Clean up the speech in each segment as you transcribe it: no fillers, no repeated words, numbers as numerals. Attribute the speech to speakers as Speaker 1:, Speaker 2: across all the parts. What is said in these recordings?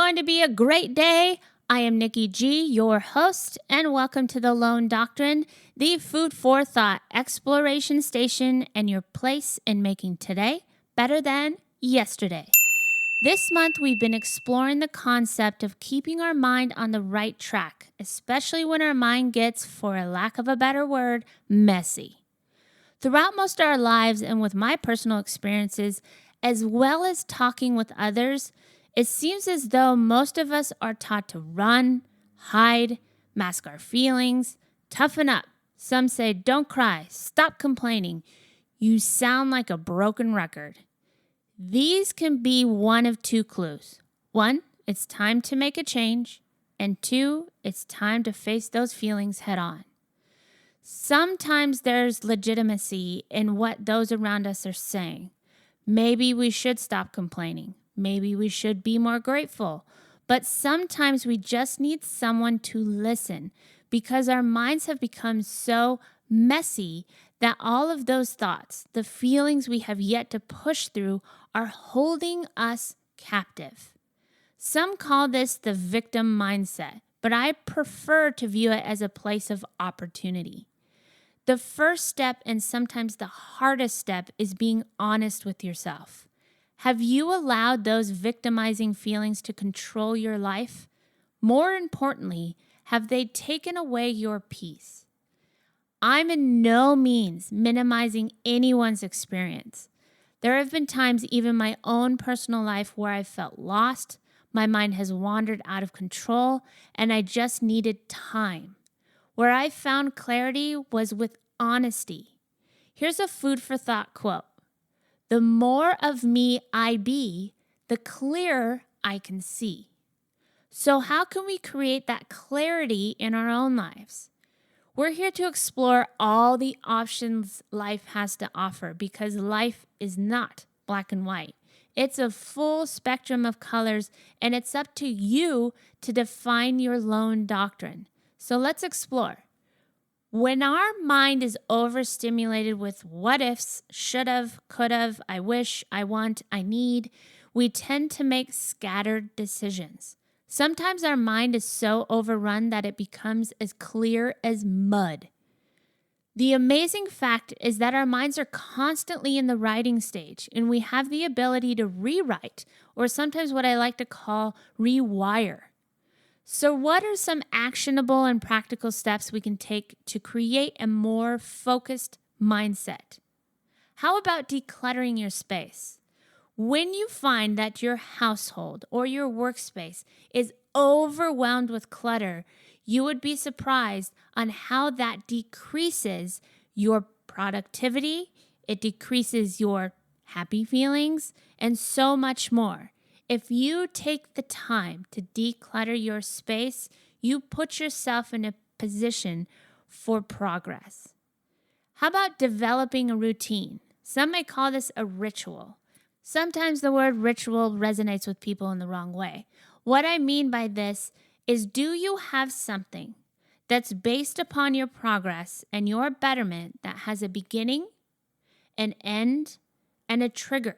Speaker 1: going to be a great day. I am Nikki G, your host, and welcome to the Lone Doctrine, the food for thought exploration station and your place in making today better than yesterday. This month, we've been exploring the concept of keeping our mind on the right track, especially when our mind gets, for a lack of a better word, messy. Throughout most of our lives and with my personal experiences, as well as talking with others, it seems as though most of us are taught to run, hide, mask our feelings, toughen up. Some say, don't cry, stop complaining. You sound like a broken record. These can be one of two clues. One, it's time to make a change. And two, it's time to face those feelings head on. Sometimes there's legitimacy in what those around us are saying. Maybe we should stop complaining. Maybe we should be more grateful. But sometimes we just need someone to listen because our minds have become so messy that all of those thoughts, the feelings we have yet to push through, are holding us captive. Some call this the victim mindset, but I prefer to view it as a place of opportunity. The first step, and sometimes the hardest step, is being honest with yourself. Have you allowed those victimizing feelings to control your life? More importantly, have they taken away your peace? I'm in no means minimizing anyone's experience. There have been times, even my own personal life, where I felt lost, my mind has wandered out of control, and I just needed time. Where I found clarity was with honesty. Here's a food for thought quote. The more of me I be, the clearer I can see. So how can we create that clarity in our own lives? We're here to explore all the options life has to offer because life is not black and white. It's a full spectrum of colors, and it's up to you to define your lone doctrine. So let's explore. When our mind is overstimulated with what ifs, should've, could've, I wish, I want, I need, we tend to make scattered decisions. Sometimes our mind is so overrun that it becomes as clear as mud. The amazing fact is that our minds are constantly in the writing stage, and we have the ability to rewrite, or sometimes what I like to call rewire. So what are some actionable and practical steps we can take to create a more focused mindset? How about decluttering your space? When you find that your household or your workspace is overwhelmed with clutter, you would be surprised on how that decreases your productivity, it decreases your happy feelings, and so much more. If you take the time to declutter your space, you put yourself in a position for progress. How about developing a routine? Some may call this a ritual. Sometimes the word ritual resonates with people in the wrong way. What I mean by this is, do you have something that's based upon your progress and your betterment that has a beginning, an end, and a trigger?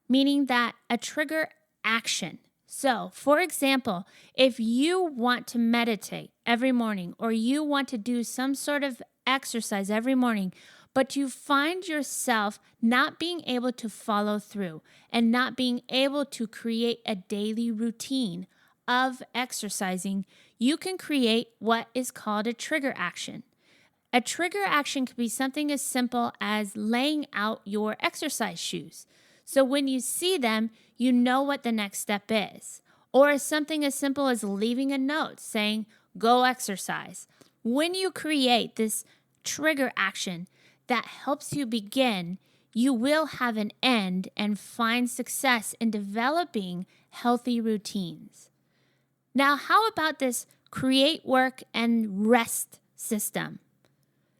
Speaker 1: Meaning that a trigger action. So, for example, if you want to meditate every morning or you want to do some sort of exercise every morning, but you find yourself not being able to follow through and not being able to create a daily routine of exercising, you can create what is called a trigger action. A trigger action could be something as simple as laying out your exercise shoes. So when you see them, you know what the next step is. Or something as simple as leaving a note saying, go exercise. When you create this trigger action that helps you begin, you will have an end and find success in developing healthy routines. Now, how about this create, work, and rest system?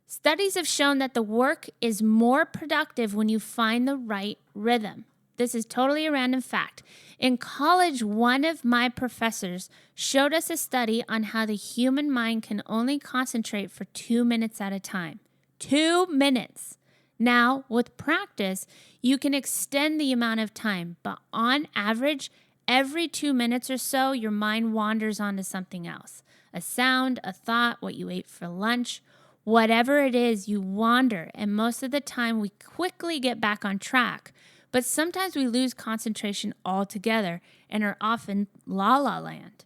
Speaker 1: Studies have shown that the work is more productive when you find the right rhythm. This is totally a random fact. In college, one of my professors showed us a study on how the human mind can only concentrate for 2 minutes at a time. 2 minutes. Now, with practice, you can extend the amount of time, but on average, every 2 minutes or so, your mind wanders onto something else. A sound, a thought, what you ate for lunch, whatever it is, you wander. And most of the time, we quickly get back on track. But sometimes we lose concentration altogether and are often la-la land.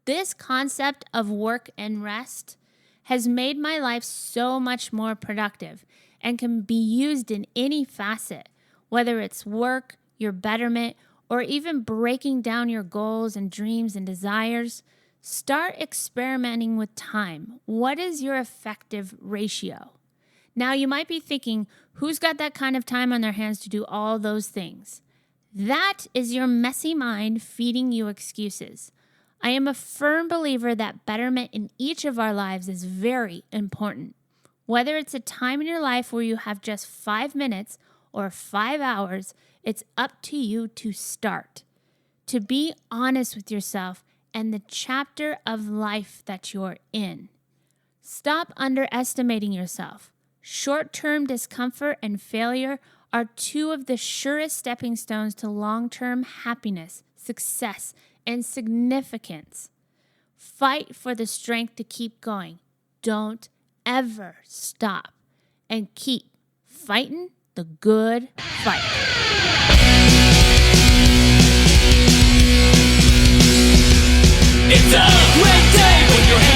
Speaker 1: This concept of work and rest has made my life so much more productive and can be used in any facet, whether it's work, your betterment, or even breaking down your goals and dreams and desires. Start experimenting with time. What is your effective ratio? Now, you might be thinking, who's got that kind of time on their hands to do all those things? That is your messy mind feeding you excuses. I am a firm believer that betterment in each of our lives is very important. Whether it's a time in your life where you have just 5 minutes or 5 hours, it's up to you to start. To be honest with yourself and the chapter of life that you're in. Stop underestimating yourself. Short-term discomfort and failure are two of the surest stepping stones to long-term happiness, success, and significance. Fight for the strength to keep going. Don't ever stop. And keep fighting the good fight.
Speaker 2: It's a great day when you're